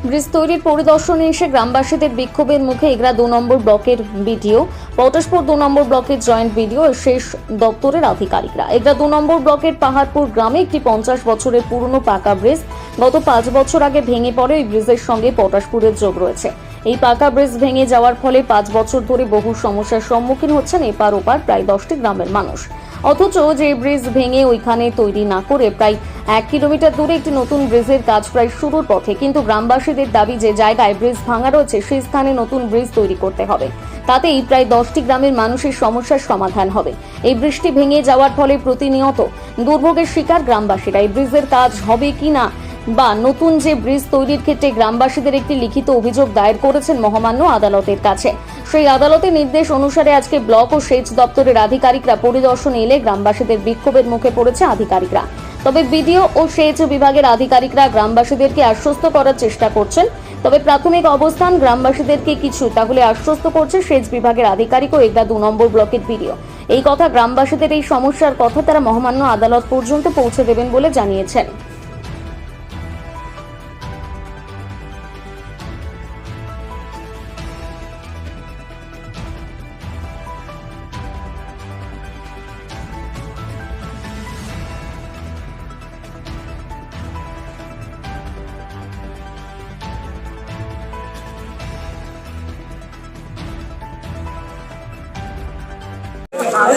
Bridge তৈরির পরিদর্শনে এসে গ্রামবাসীদের বিক্ষোভের মুখে এগরা 2 নম্বর ব্লকের বিডিও, পটাশপুর 2 নম্বর ব্লকের জয়েন্ট বিডিও ও শেষ দপ্তরের আধিকারিকরা। এগরা 2 নম্বর ব্লকের পাহাড়পুর গ্রামে একটি 50 বছরের পুরনো পাকা ব্রিজ গত 5 বছর আগে ভেঙে পড়ে। এই ব্রিজের সঙ্গে পটাশপুরের যোগ রয়েছে। এই পাকা ব্রিজ ভেঙে যাওয়ার ফলে 5 বছর ধরে বহু সমস্যার সম্মুখীন হচ্ছেন এপার ওপার প্রায় 10টি গ্রামের মানুষ। অথচ যে ব্রিজ ভেঙে ওইখানে তৈরি না করে প্রায় 1 কিলোমিটার দূরে একটি নতুন ব্রিজের কাজ প্রায় শুরুর পথে। কিন্তু গ্রামবাসীদের দাবি যে জায়গায় ব্রিজ ভাঙা রয়েছে সেই স্থানে নতুন ব্রিজ তৈরি করতে হবে, তাতেই প্রায় 10টি গ্রামের মানুষের সমস্যার সমাধান হবে। এই ব্রিজটি ভেঙে যাওয়ার ফলে প্রতিনিয়ত দুর্ভোগের শিকার গ্রামবাসীরা। এই ব্রিজের কাজ হবে কিনা বা নতুন যে ব্রিজ তৈরির ক্ষেত্রে গ্রামবাসীদের একটি লিখিত অভিযোগ দায়ের করেছেন মহামান্য আদালতের কাছে। সেই আদালতের নির্দেশ অনুসারে আজকে ব্লক ও সেচ দপ্তরের আধিকারিকরা পরিদর্শনে এলে গ্রামবাসীদের বিক্ষোভের মুখে পড়েছে আধিকারিকরা। তবে বিডিও ও সেচ বিভাগের আধিকারিকরা গ্রামবাসীদেরকে আশ্বস্ত করার চেষ্টা করছেন। তবে প্রাথমিক অবস্থান গ্রামবাসীদেরকে কিছু তাহলে আশ্বস্ত করছে সেচ বিভাগের আধিকারিক ও এগরা 2 নম্বর ব্লকের বিডিও। এই কথা গ্রামবাসীদের এই সমস্যার কথা তারা মহামান্য আদালত পর্যন্ত পৌঁছে দেবেন বলে জানিয়েছেন।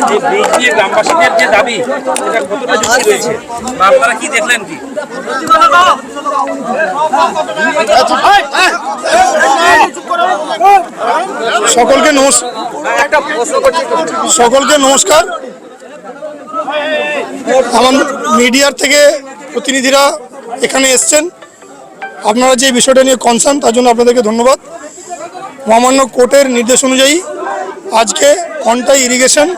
যে ব্রিজ নিয়ে গ্রামবাসীদের যে দাবি এটা কতটা যুক্তি রয়েছে বা আপনারা কি দেখলেন কি? সকলকে নমস্কার। আমার মিডিয়ার থেকে প্রতিনিধিরা এখানে এসছেন, আপনারা যে বিষয়টা নিয়ে কনসার্ন তার জন্য আপনাদেরকে ধন্যবাদ। মহামান্য কোর্টের নির্দেশ অনুযায়ী আজকে ঘন্টায় ইরিগেশন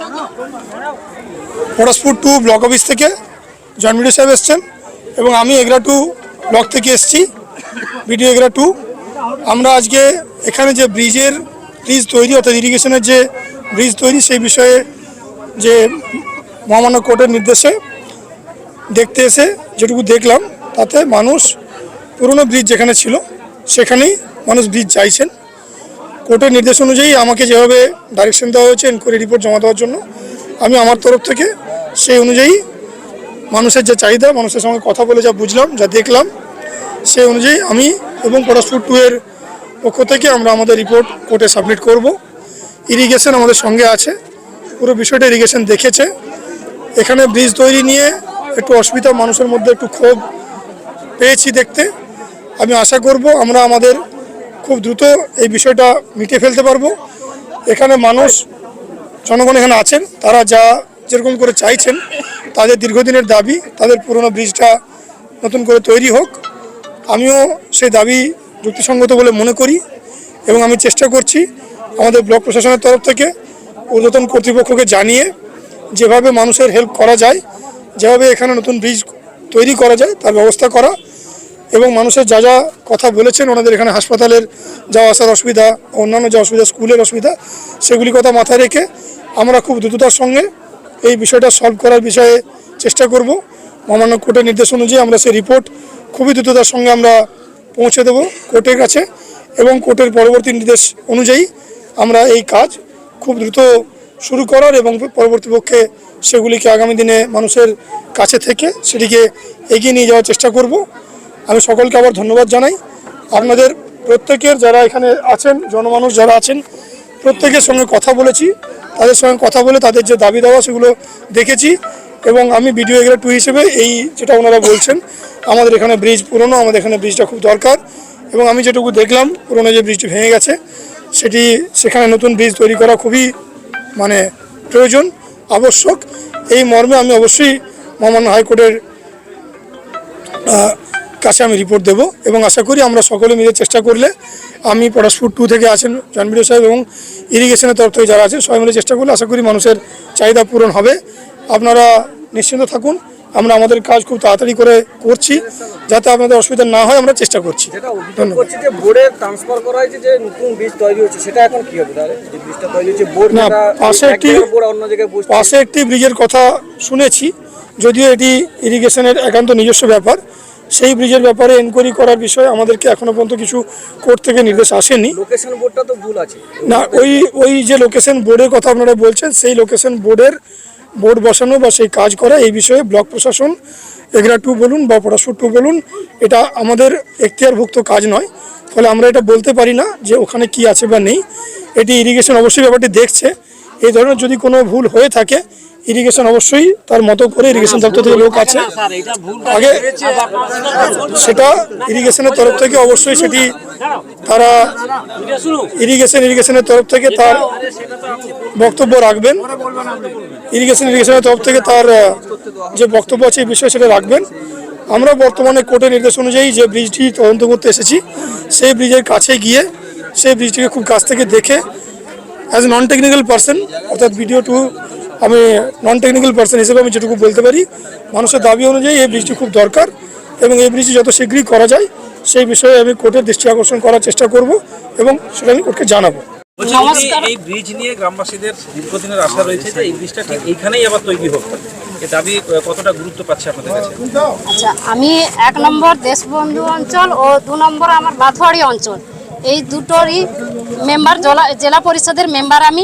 পটাশপুর 2 ব্লক অফিস থেকে জয়েন্ট বিডিও সাহেব এসছেন এবং আমি এগরা 2 ব্লক থেকে এসছি, বিডিও এগরা 2। আমরা আজকে এখানে যে ব্রিজ তৈরি অর্থাৎ ইরিগেশনের যে ব্রিজ তৈরি সেই বিষয়ে যে মহামান্য কোর্টের নির্দেশে দেখতে এসে যেটুকু দেখলাম তাতে মানুষ পুরনো ব্রিজ যেখানে ছিল সেখানেই মানুষ ব্রিজ চাইছেন। কোর্টের নির্দেশ অনুযায়ী আমাকে যেভাবে ডাইরেকশন দেওয়া হয়েছে এনকোয়ারি রিপোর্ট জমা দেওয়ার জন্য, আমি আমার তরফ থেকে সেই অনুযায়ী মানুষের যে চাহিদা, মানুষের সঙ্গে কথা বলে যা বুঝলাম, যা দেখলাম, সেই অনুযায়ী আমি এবং পটাশপুর 2 এর পক্ষ থেকে আমরা আমাদের রিপোর্ট কোর্টে সাবমিট করব। ইরিগেশন আমাদের সঙ্গে আছে, পুরো বিষয়টা ইরিগেশন দেখেছে। এখানে ব্রিজ তৈরি নিয়ে একটু অসুবিধা, মানুষের মধ্যে একটু ক্ষোভ পেয়েছি দেখতে। আমি আশা করব আমরা আমাদের খুব দ্রুত এই বিষয়টা মিটিয়ে ফেলতে পারবো। এখানে মানুষ, জনগণ এখানে আছেন, তারা যেরকম করে চাইছেন, তাদের দীর্ঘদিনের দাবি তাদের পুরনো ব্রিজটা নতুন করে তৈরি হোক। আমিও সেই দাবি যুক্তিসঙ্গত বলে মনে করি এবং আমি চেষ্টা করছি আমাদের ব্লক প্রশাসনের তরফ থেকে ঊর্ধ্বতন কর্তৃপক্ষকে জানিয়ে যেভাবে মানুষের হেল্প করা যায়, যেভাবে এখানে নতুন ব্রিজ তৈরি করা যায় তার ব্যবস্থা করা এবং মানুষের যা কথা বলেছেন, ওনাদের এখানে হাসপাতালের যাওয়া আসার অসুবিধা, অন্যান্য যা অসুবিধা, স্কুলের অসুবিধা, সেগুলি কথা মাথায় রেখে আমরা খুব দ্রুততার সঙ্গে এই বিষয়টা সলভ করার বিষয়ে চেষ্টা করব। মহামান্য কোর্টের নির্দেশ অনুযায়ী আমরা সেই রিপোর্ট খুবই দ্রুততার সঙ্গে আমরা পৌঁছে দেব কোর্টের কাছে এবং কোর্টের পরবর্তী নির্দেশ অনুযায়ী আমরা এই কাজ খুব দ্রুত শুরু করার এবং পরবর্তী পক্ষে সেগুলিকে আগামী দিনে মানুষের কাছে থেকে সেটিকে এগিয়ে নিয়ে যাওয়ার চেষ্টা করব। আমি সকলকে আবার ধন্যবাদ জানাই। আপনাদের প্রত্যেকের যারা এখানে আছেন, জনমানুষ যারা আছেন, প্রত্যেকের সঙ্গে কথা বলেছি, তাদের সঙ্গে কথা বলে তাদের যে দাবি দেওয়া সেগুলো দেখেছি এবং আমি বিডিও এগরা 2 হিসেবে এই যেটা ওনারা বলছেন, আমাদের এখানে ব্রিজ পুরনো, আমাদের এখানে ব্রিজটা খুব দরকার এবং আমি যেটুকু দেখলাম পুরনো যে ব্রিজটি ভেঙে গেছে সেখানে নতুন ব্রিজ তৈরি করা খুবই প্রয়োজন, আবশ্যক। এই মর্মে আমি অবশ্যই মহামান্য হাইকোর্টের কাছে আমি রিপোর্ট দেব এবং আশা করি আমরা সকলে মিলে চেষ্টা করলে, আমি পটাশপুর 2 থেকে আছেন জয়েন্ট বিডিও সাহেব এবং ইরিগেশনের তরফ থেকে যারা আছেন, সবাই মিলে চেষ্টা করলে আশা করি মানুষের চাহিদা পূরণ হবে। আপনারা নিশ্চিন্ত থাকুন, আমরা আমাদের কাজ খুব তাড়াতাড়ি করে করছি, যাতে আপনাদের অসুবিধা না হয় আমরা চেষ্টা করছি। পাশে একটি ব্রিজের কথা শুনেছি, যদিও এটি ইরিগেশনের একান্ত নিজস্ব ব্যাপার, সেই ব্রিজের ব্যাপারে এনকোয়ারি করার বিষয়ে আমাদেরকে এখনো পর্যন্ত কিছু কোর্ট থেকে নির্দেশ আসেনি। লোকেশন বোর্ডটা তো ভুল আছে না, ওই যে লোকেশন বোর্ডের কথা আপনারা বলছেন, সেই লোকেশন বোর্ড বসানো বা সেই কাজ করা, এই বিষয়ে ব্লক প্রশাসন এগরা 2 বলুন বা পটাশপুর 2 বলুন, এটা আমাদের এখতিয়ারভুক্ত কাজ নয়। ফলে আমরা এটা বলতে পারি না যে ওখানে কি আছে বা নেই। এটি ইরিগেশন অবশ্যই ব্যাপারটি দেখছে। এই ধরনের যদি কোনো ভুল হয়ে থাকে, ইরিগেশন অবশ্যই তার মতো করে, ইরিগেশন দপ্তর থেকে লোক আছে, আগে সেটা ইরিগেশনের তরফ থেকে অবশ্যই সেটি তারা ইরিগেশনের তরফ থেকে তার বক্তব্য রাখবেন। ইরিগেশনের তরফ থেকে তার যে বক্তব্য আছে এই বিষয়ে সেটা রাখবেন। আমরা বর্তমানে কোর্টের নির্দেশ অনুযায়ী যে ব্রিজটি তদন্ত করতে এসেছি, সেই ব্রিজের কাছে গিয়ে সেই ব্রিজটিকে খুব কাছ থেকে দেখে, as a non technical person, অর্থাৎ ভিডিও 2 আমি নন টেকনিক্যাল পার্সন হিসেবে আমি যেটুকু বলতে পারি, মানুষের দাবি অনুযায়ী এই ব্রিজটি খুব দরকার এবং এই ব্রিজটি যত শীঘ্রই করা যায় সেই বিষয়ে আমি কোর্টের দৃষ্টি আকর্ষণ করার চেষ্টা করব এবং সেটা আমি কোর্টকে জানাবো। এই ব্রিজ নিয়ে গ্রামবাসীদের দীর্ঘদিনের আশা রয়েছে যে এই ব্রিজটা ঠিক এইখানেই আবার তৈরি হোক। এই দাবি কতটা গুরুত্ব পাচ্ছে আপনাদের কাছে? আচ্ছা, আমি 1 নম্বর দেশবন্ধু অঞ্চল ও 2 নম্বর আমার বাথুয়ারি অঞ্চল, এই দুটোরই মেম্বার, জেলা পরিষদের মেম্বার আমি।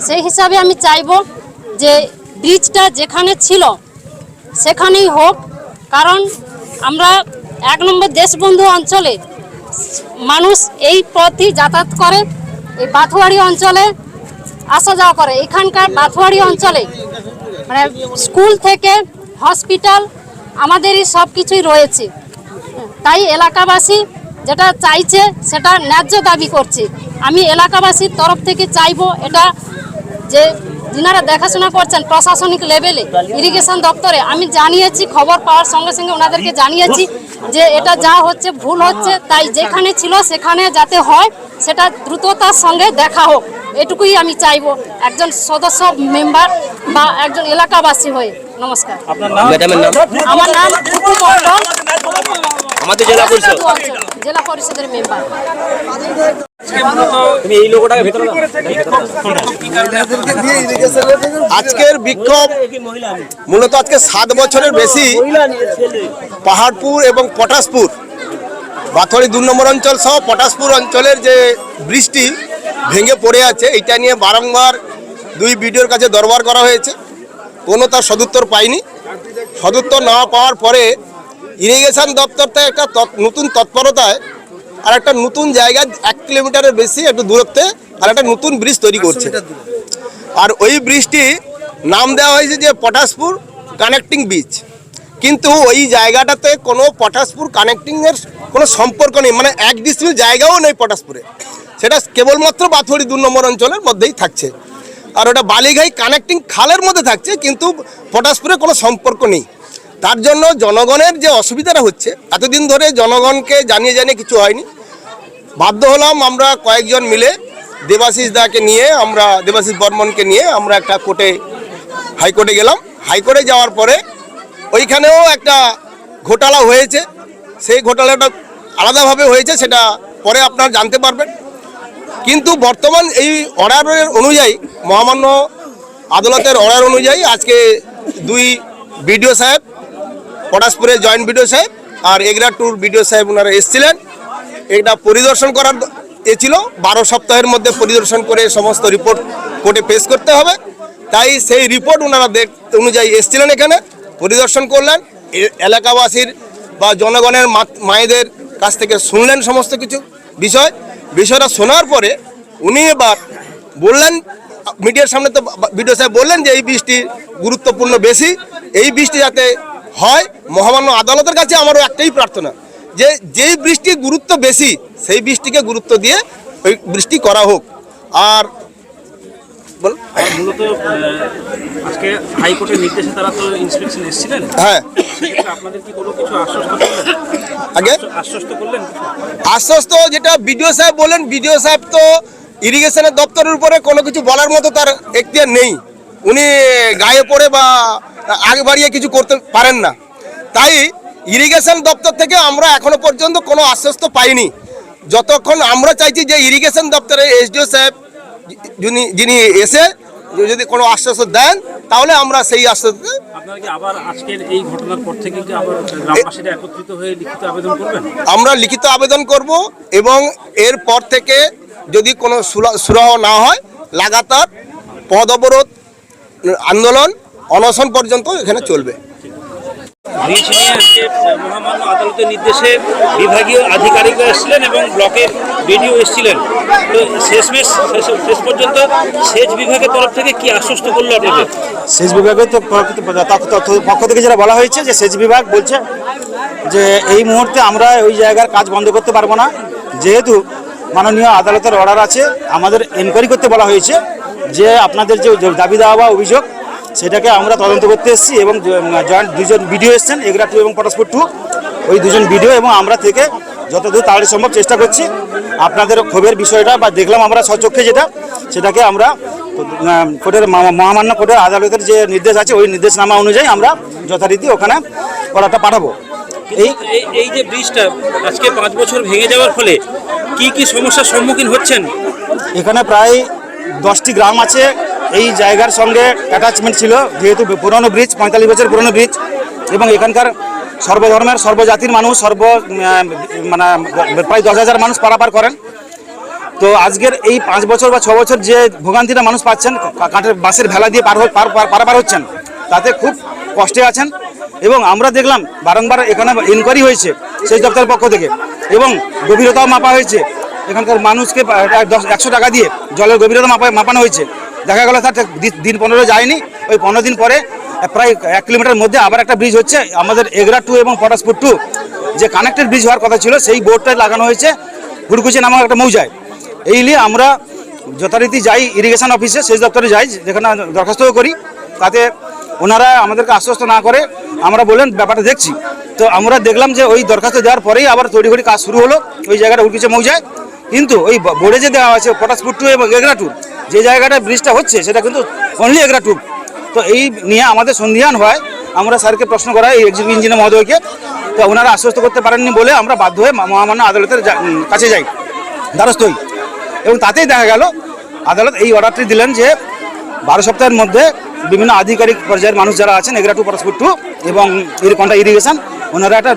সেই হিসাবে আমি চাইবো যে ব্রিজটা যেখানে ছিল সেখানেই হোক, কারণ আমরা 1 নম্বর দেশবন্ধু অঞ্চলে মানুষ এই পথই যাতায়াত করে, এই বাথুয়ারি অঞ্চলে আসা যাওয়া করে। এখানকার বাথুয়ারি অঞ্চলে মানে স্কুল থেকে হসপিটাল আমাদেরই সব কিছুই রয়েছে। তাই এলাকাবাসী যেটা চাইছে সেটা ন্যায্য দাবি করছে। আমি এলাকাবাসীর তরফ থেকে চাইবো এটা যে যিনারা দেখাশোনা করছেন প্রশাসনিক লেভেলে, ইরিগেশন দপ্তরে, আমি জানিয়েছি, খবর পাওয়ার সঙ্গে সঙ্গে ওনাদেরকে জানিয়েছি যে এটা যা হচ্ছে ভুল হচ্ছে, তাই যেখানে ছিল সেখানে যাতে হয় সেটা দ্রুততার সঙ্গে দেখা হোক, এটুকুই আমি চাইবো একজন সদস্য মেম্বার বা একজন এলাকাবাসী হয়ে। নমস্কার। আপনার নাম? আমার নাম টুকু মণ্ডল, আমাদের জেলা পরিষদ জেলা পরিষদের মেম্বার। তুমি এই লোকটাকে ভেতরে দাও। আজকের বিক্ষোভ মূলত আজকে 7 বছরের বেশি পাহাড়পুর এবং পটাশপুর, বাথুয়ারি 2 নম্বর অঞ্চল সহ পটাশপুর অঞ্চলের যে ব্রিজটি ভেঙে পড়ে আছে, এটা নিয়ে বারংবার 2 বিডিওর কাছে দরবার করা হয়েছে, কোনো তার সদুত্তর পাইনি। সদুত্তর না পাওয়ার পরে ইরিগেশন দপ্তর থেকে একটা নতুন তৎপরতায় আর একটা নতুন জায়গায় 1 কিলোমিটারের বেশি একটু দূরত্বে আর একটা নতুন ব্রিজ তৈরি করছে। আর ওই ব্রিজটি নাম দেওয়া হয়েছে যে পটাশপুর কানেক্টিং ব্রিজ, কিন্তু ওই জায়গাটাতে কোনো পটাশপুর কানেক্টিংয়ের কোনো সম্পর্ক নেই, মানে 1 ডিসমিল জায়গাও নেই পটাশপুরে, সেটা কেবলমাত্র বাথুয়ারি 2 নম্বর অঞ্চলের মধ্যেই থাকছে। আর ওটা বালিঘাই কানেক্টিং খালের মধ্যে থাকছে, কিন্তু পটাশপুরে কোনো সম্পর্ক নেই। তার জন্য জনগণের যে অসুবিধাটা হচ্ছে, এতদিন ধরে জনগণকে জানিয়ে কিছু হয়নি। বাধ্য হলাম আমরা কয়েকজন মিলে দেবাশিস দাকে নিয়ে, আমরা দেবাশিস বর্মনকে নিয়ে আমরা একটা হাইকোর্টে গেলাম। হাইকোর্টে যাওয়ার পরে ওইখানেও একটা ঘোটালা হয়েছে, সেই ঘোটালাটা আলাদাভাবে হয়েছে, সেটা পরে আপনারা জানতে পারবেন। কিন্তু বর্তমান এই অর্ডারের অনুযায়ী, মহামান্য আদালতের অর্ডার অনুযায়ী আজকে 2 বিডিও সাহেব, পটাশপুরের জয়েন্ট বিডিও সাহেব আর এগরা 2 বিডিও সাহেব ওনারা এসেছিলেন। এটা পরিদর্শন করার ছিল, 12 সপ্তাহের মধ্যে পরিদর্শন করে সমস্ত রিপোর্ট কোর্টে পেশ করতে হবে। তাই সেই রিপোর্ট ওনারা অনুযায়ী এসেছিলেন, এখানে পরিদর্শন করলেন, এলাকাবাসীর বা জনগণের মায়েদের কাছ থেকে শুনলেন সমস্ত কিছু বিষয়টা শোনার পরে উনি এবার বললেন মিডিয়ার সামনে, তো বিডিও সাহেব বললেন যে এই বৃষ্টি গুরুত্বপূর্ণ বেশি, এই বৃষ্টি যাতে হয়। মহামান্য আদালতের কাছে আমারও একটাই প্রার্থনা যে যেই বৃষ্টির গুরুত্ব বেশি সেই বৃষ্টিকে গুরুত্ব দিয়ে ওই বৃষ্টি করা হোক। আর মূলত আজকে হাইকোর্টের নির্দেশে তারা তো ইন্সপেকশন এসেছিলেন, হ্যাঁ, আপনাদের কি কোনো কিছু আশ্বস্ত করলেন? আগে আশ্বস্ত করলেন? আশ্বস্ত যেটা বিডিও সাহেব বলেন, বিডিও সাহেব তো ইরিগেশনের দপ্তরের উপরে কোনো কিছু বলার মতো তার এখতিয়ার নেই, উনি গায়ে পড়ে বা আগে বাড়িয়ে কিছু করতে পারেন না। তাই ইরিগেশন দপ্তর থেকে আমরা এখনো পর্যন্ত কোনো আশ্বস্ত পাইনি। যতক্ষণ আমরা চাইছি যে ইরিগেশন দপ্তরে এসডিও সাহেব যিনি এসে যদি কোনো আশ্বাস দেন তাহলে আমরা সেই আশ্বাস আপনারা কি আবার আজকের এই ঘটনার পর থেকে কি আবার গ্রামবাসীরা একত্রিত হয়ে লিখিত আবেদন করবেন? আমরা লিখিত আবেদন করব এবং এরপর থেকে যদি কোনো সুরাহ না হয় লাগাতার পথ অবরোধ আন্দোলন অনশন পর্যন্ত এখানে চলবে। ব্রিজ নিয়ে আজকে মহামান্য আদালতের নির্দেশে বিভাগীয় আধিকারিকরা এসেছিলেন এবং ব্লকের বিডিও এসেছিলেন। তো শেষ পর্যন্ত সেচ বিভাগের তরফ থেকে কি আশ্বস্ত করলো আপনাদের? সেচ বিভাগের পক্ষ থেকে যেটা বলা হয়েছে যে সেচ বিভাগ বলছে যে এই মুহূর্তে আমরা ওই জায়গার কাজ বন্ধ করতে পারবো না, যেহেতু মাননীয় আদালতের অর্ডার আছে। আমাদের এনকোয়ারি করতে বলা হয়েছে যে আপনাদের যে দাবি দেওয়া বা অভিযোগ সেটাকে আমরা তদন্ত করতে এসেছি এবং জয়েন্ট দুজন ভিডিও এসছেন, এগরা 2 এবং পটাশপুর 2, ওই দুজন ভিডিও এবং আমরা থেকে যতদূর তাড়াতাড়ি সম্ভব চেষ্টা করছি আপনাদের ক্ষোভের বিষয়টা বা দেখলাম আমরা স্বচক্ষে সেটাকে আমরা কোর্টের মহামান্য কোর্টের আদালতের যে নির্দেশ আছে ওই নির্দেশনামা অনুযায়ী আমরা যথারীতি ওখানে অর্ডারটা পাঠাবো। এই যে ব্রিজটা আজকে 5 বছর ভেঙে যাওয়ার ফলে কি কি সমস্যার সম্মুখীন হচ্ছেন? এখানে প্রায় 10টি গ্রাম আছে এই জায়গার সঙ্গে অ্যাটাচমেন্ট ছিল, যেহেতু পুরনো ব্রিজ, 45 বছর পুরনো ব্রিজ, এবং এখানকার সর্বধর্মের সর্বজাতির মানুষ মানে প্রায় 10,000 মানুষ পারাপার করেন। তো আজকের এই 5 বছর বা 6 বছর যে ভোগান্তিটা মানুষ পাচ্ছেন, কাঠের বাঁশের ভেলা দিয়ে পারাপার হচ্ছেন, তাতে খুব কষ্টে আছেন। এবং আমরা দেখলাম বারংবার এখানে ইনকোয়ারি হয়েছে সেচ দপ্তরের পক্ষ থেকে এবং গভীরতাও মাপা হয়েছে। এখানকার মানুষকে 100 টাকা দিয়ে জলের গভীরতা মাপানো হয়েছে। দেখা গেল তার দিন 15 যায়নি, ওই 15 দিন পরে প্রায় 1 কিলোমিটার মধ্যে আবার একটা ব্রিজ হচ্ছে। আমাদের এগরা 2 এবং পটাশপুর 2 যে কানেক্টেড ব্রিজ হওয়ার কথা ছিল সেই বোর্ডটা লাগানো হয়েছে গুড়কুচি নামক একটা মৌজায়। এই নিয়ে আমরা যথারীতি যাই ইরিগেশন অফিসে, সেচ দপ্তরে যাই, যেখানে দরখাস্তও করি। তাতে ওনারা আমাদেরকে আশ্বস্ত না করে আমরা বললেন ব্যাপারটা দেখছি। তো আমরা দেখলাম যে ওই দরখাস্ত দেওয়ার পরেই আবার তড়িঘড়ি কাজ শুরু হলো ওই জায়গাটা উড়কিচে মৌজায়। কিন্তু ওই বোর্ডে যে দেওয়া আছে পটাশপুর 2 এবং এগরা 2 যে জায়গাটা ব্রিজটা হচ্ছে সেটা কিন্তু অনলি এগরা 2। তো এই নিয়ে আমাদের সন্ধিহান হয়, আমরা স্যারকে প্রশ্ন করা এই এক্সিকিউটিভ ইঞ্জিনিয়ার মহোদয়কে। তো ওনারা আশ্বস্ত করতে পারেননি বলে আমরা বাধ্য হয়ে মহামান্য আদালতের কাছে যাই, দ্বারস্থ হই। এবং তাতেই দেখা গেল আদালত এই অর্ডারটি দিলেন যে 12 সপ্তাহের মধ্যে বিভিন্ন আধিকারিক পর্যায়ের মানুষ যারা আছেন এগরা 2 পটাশপুর 2 এবং কন্ট্রা ইরিগেশন, ওনারা একটা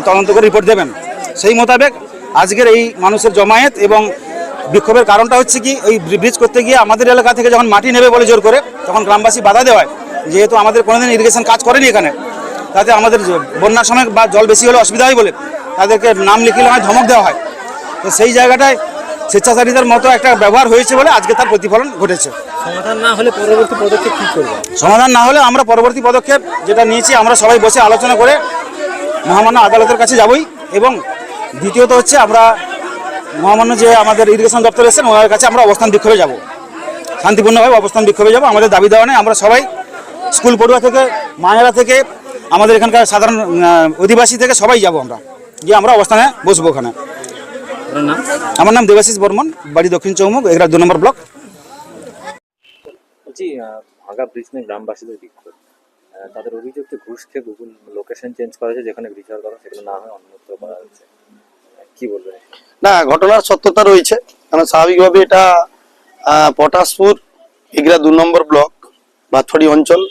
তদন্ত করে রিপোর্ট দেবেন। সেই মোতাবেক আজকের এই মানুষের জমায়েত এবং বিক্ষোভের কারণটা হচ্ছে কি, ওই ব্রিজ করতে গিয়ে আমাদের এলাকা থেকে যখন মাটি নেবে বলে জোর করে, তখন গ্রামবাসী বাধা দেওয়ায়, যেহেতু আমাদের কোনোদিন ইরিগেশন কাজ করেনি এখানে, তাতে আমাদের বন্যার সময় বা জল বেশি হলে অসুবিধা হয় বলে তাদেরকে নাম লিখিলে হয়, ধমক দেওয়া হয়। তো সেই জায়গাটায় স্বেচ্ছাচারীদের মতো একটা ব্যবহার হয়েছে বলে আজকে তার প্রতিফলন ঘটেছে। সমাধান না হলে পরবর্তী পদক্ষেপ কি করবে? সমাধান না হলে আমরা পরবর্তী পদক্ষেপ যেটা নিয়েছি, আমরা সবাই বসে আলোচনা করে মহামান্য আদালতের কাছে যাবই। এবং দ্বিতীয়ত হচ্ছে আমরা মহামান্য যে আমাদের ইরিগেশন দপ্তর এসেছেন ওনার কাছে আমরা অবস্থান বিক্ষোভে যাব, শান্তিপূর্ণভাবে অবস্থান বিক্ষোভে যাব। আমাদের দাবি দেওয়া নেই, আমরা সবাই স্কুল পড়ুয়া থেকে, মায়েরা থেকে, আমাদের এখানকার সাধারণ অধিবাসী থেকে সবাই যাব, আমরা গিয়ে আমরা অবস্থানে বসবো ওখানে। আমার নাম দেবাশিস বর্মন, বাড়ি দক্ষিণ চৌমুখ, এগরা 2 নম্বর ব্লক। বলছি ভাঙা ব্রিজ নিয়ে গ্রামবাসীদের বিক্ষোভ, তাদের অভিযোগ যে ঘুষ খেয়ে গুগল লোকেশন চেঞ্জ করা হয়েছে, যেখানে ব্রিজ হওয়ার কথা সেখানে না হয় অন্যত্র করা হয়েছে, কি বলবেন? না, ঘটনার সত্যতা রয়েছে, কারণ স্বাভাবিকভাবে এটা পটাশপুর এগরা 2 নম্বর ব্লক বাথড়ি অঞ্চল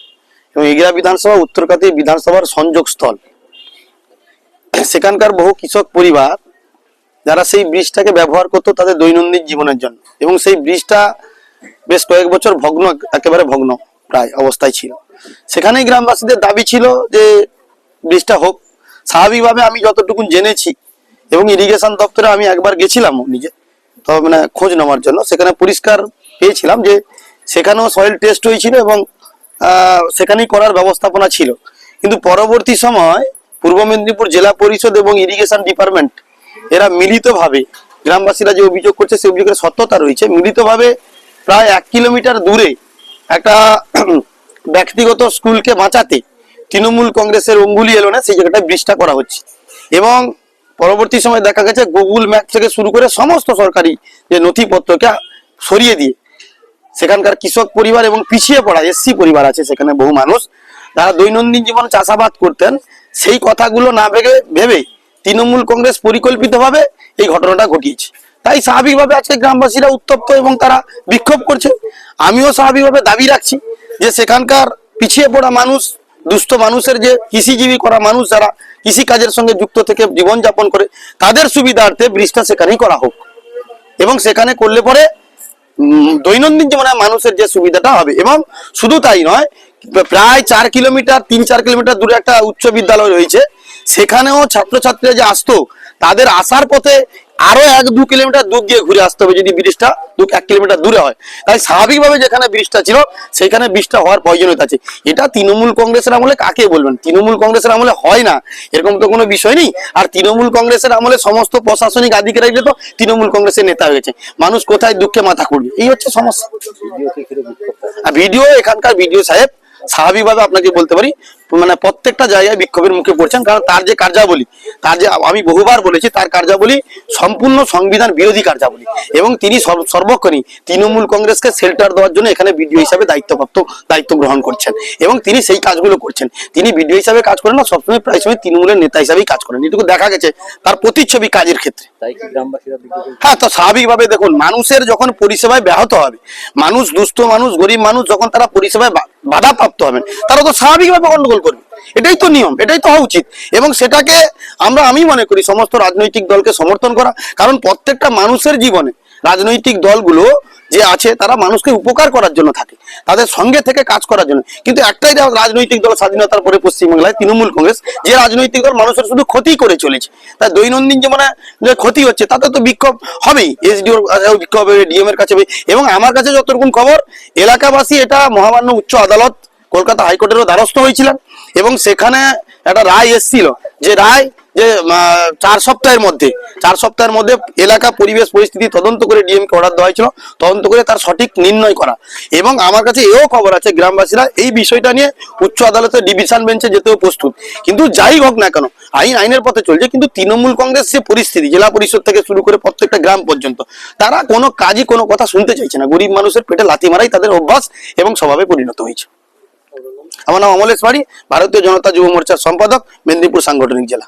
এবং এগরা বিধানসভা উত্তরকাতি বিধানসভার সংযোগ স্থল। সেখানকার বহু কৃষক পরিবার যারা সেই ব্রিজটাকে ব্যবহার করতো তাদের দৈনন্দিন জীবনের জন্য, এবং সেই ব্রিজটা বেশ কয়েক বছর ভগ্ন, একেবারে ভগ্ন প্রায় অবস্থায় ছিল। সেখানেই গ্রামবাসীদের দাবি ছিল যে ব্রিজটা হোক। স্বাভাবিকভাবে আমি যতটুকু জেনেছি, এবং ইরিগেশন দপ্তরে আমি একবার গেছিলাম নিজে, তো মানে খোঁজ নেওয়ার জন্য, সেখানে পরিষ্কার পেয়েছিলাম যে সেখানেও সয়েল টেস্ট হয়েছিল এবং সেখানেই করার ব্যবস্থাপনা ছিল। কিন্তু পরবর্তী সময় পূর্ব মেদিনীপুর জেলা পরিষদ এবং ইরিগেশন ডিপার্টমেন্ট এরা মিলিতভাবে, গ্রামবাসীরা যে অভিযোগ করছে সেই অভিযোগের সত্যতা রয়েছে, মিলিতভাবে প্রায় 1 কিলোমিটার দূরে একটা ব্যক্তিগত স্কুলকে বাঁচাতে তৃণমূল কংগ্রেসের অঙ্গুলি এলো না, সেই জায়গাটায় ব্রিজটা করা হচ্ছে। এবং পরবর্তী সময় দেখা গেছে গুগল ম্যাপ থেকে শুরু করে সমস্ত সরকারি যে নথিপত্রকে সরিয়ে দিয়ে সেখানকার কৃষক পরিবার এবং পিছিয়ে পড়া এসসি পরিবার আছে সেখানে বহু মানুষ, যারা দৈনন্দিন জীবনে চাষাবাদ করতেন, সেই কথাগুলো না ভেবে তৃণমূল কংগ্রেস পরিকল্পিতভাবে এই ঘটনাটা ঘটিয়েছে। তাই স্বাভাবিকভাবে আজকে গ্রামবাসীরা উত্তপ্ত এবং তারা বিক্ষোভ করছে। আমিও স্বাভাবিকভাবে দাবি রাখছি যে সেখানকার পিছিয়ে পড়া মানুষ, দুস্থ মানুষের যে কৃষিজীবী করা মানুষ যারা কৃষি কাজের সঙ্গে যুক্ত থেকে জীবনযাপন করে, তাদের সুবিধার্থে ব্রিজটা সেখানেই করা হোক এবং সেখানে করলে পরে দৈনন্দিন জীবনে মানুষের যে সুবিধাটা হবে। এবং শুধু তাই নয়, প্রায় 4 কিলোমিটার 3-4 কিলোমিটার দূরে একটা উচ্চ বিদ্যালয় রয়েছে, সেখানেও ছাত্রছাত্রীরা যে আসতো তাদের আসার পথে আরো 1-2 কিলোমিটার দূর দিয়ে ঘুরে আসতে হবে যদি ব্রিজটা 1 কিলোমিটার দূরে হয়। তাই স্বাভাবিকভাবে যেখানে ব্রিজটা ছিল সেখানে ব্রিজটা হওয়ার প্রয়োজনীয়তা আছে। এটা তৃণমূল কংগ্রেসের আমলে কাকে বলবেন? তৃণমূল কংগ্রেসের আমলে হয় না এরকম তো কোনো বিষয় নেই। আর তৃণমূল কংগ্রেসের আমলে সমস্ত প্রশাসনিক আধিকারিকরা তো তৃণমূল কংগ্রেসের নেতা হয়েছে, মানুষ কোথায় দুঃখে মাথা করবে, এই হচ্ছে সমস্যা। আর ভিডিও, এখানকার ভিডিও সাহেব স্বাভাবিকভাবে আপনাকে বলতে পারি মানে প্রত্যেকটা জায়গায় বিক্ষোভের মুখে পড়ছেন, কারণ তার যে কার্যাবলী, তার যে আমি বহুবার বলেছি তার কার্যাবলী সম্পূর্ণ সংবিধান বিরোধী কার্যাবলী এবং তিনি সর্বক্ষণই তৃণমূল কংগ্রেসকে শেল্টার দেওয়ার জন্য এখানে বিডিও হিসাবে দায়িত্ব গ্রহণ করছেন এবং তিনি সেই কাজগুলো করছেন। তিনি বিডিও হিসাবে কাজ করেন না, সবসময় প্রায় সময় তৃণমূলের নেতা হিসাবেই কাজ করেন, এটুকু দেখা গেছে তার প্রতিচ্ছবি কাজের ক্ষেত্রে। হ্যাঁ, তো স্বাভাবিকভাবে দেখুন, মানুষের যখন পরিষেবায় ব্যাহত হবে, মানুষ, দুস্থ মানুষ, গরিব মানুষ যখন তারা পরিষেবায় বাধাপ্রাপ্ত হবেন, তারা তো স্বাভাবিকভাবে গন্ডগোল করবে, এটাই তো নিয়ম, এটাই তো হওয়া উচিত। এবং সেটাকে আমি মনে করি সমস্ত রাজনৈতিক দলকে সমর্থন করা, কারণ প্রত্যেকটা মানুষের জীবনে রাজনৈতিক দলগুলো যে আছে তারা মানুষকে উপকার করার জন্য থাকে, তাদের সঙ্গে থেকে কাজ করার জন্য। কিন্তু একটাই রাজনৈতিক দল স্বাধীনতার পরে পশ্চিমবাংলায়, তৃণমূল কংগ্রেস, যে রাজনৈতিক দল মানুষের শুধু ক্ষতি করে চলেছে। তাই দৈনন্দিন জীবনে যে ক্ষতি হচ্ছে তাতে তো বিক্ষোভ হবেই, এসডিওর বিক্ষোভ হবে, ডিএম এর কাছে হবে। এবং আমার কাছে যতটুকু খবর, এলাকাবাসী এটা মহামান্য উচ্চ আদালত কলকাতা হাইকোর্টেরও দ্বারস্থ হয়েছিলেন এবং সেখানে একটা রায় এসেছিল, যে রায় যে 4 সপ্তাহের মধ্যে এলাকা পরিবেশ পরিস্থিতি তদন্ত করে ডিএমকে অর্ডার দেওয়া হয়েছিল, তদন্ত করে তার সঠিক নির্ণয় করা। এবং আমার কাছে এও খবর আছে গ্রামবাসীরা এই বিষয়টা নিয়ে উচ্চ আদালতের ডিভিশন বেঞ্চে যেতেও প্রস্তুত। কিন্তু যাই হোক না কেন, আইনের পথে চলছে, কিন্তু তৃণমূল কংগ্রেস যে পরিস্থিতি, জেলা পরিষদ থেকে শুরু করে প্রত্যেকটা গ্রাম পর্যন্ত, তারা কোনো কাজই কোনো কথা শুনতে চাইছে না। গরিব মানুষের পেটে লাথি মারাই তাদের অভ্যাস এবং স্বভাবে পরিণত হয়েছে। আমার নাম অমলেশ বাড়ি, ভারতীয় জনতা যুব মোর্চার সম্পাদক, মেদিনীপুর সাংগঠনিক জেলা।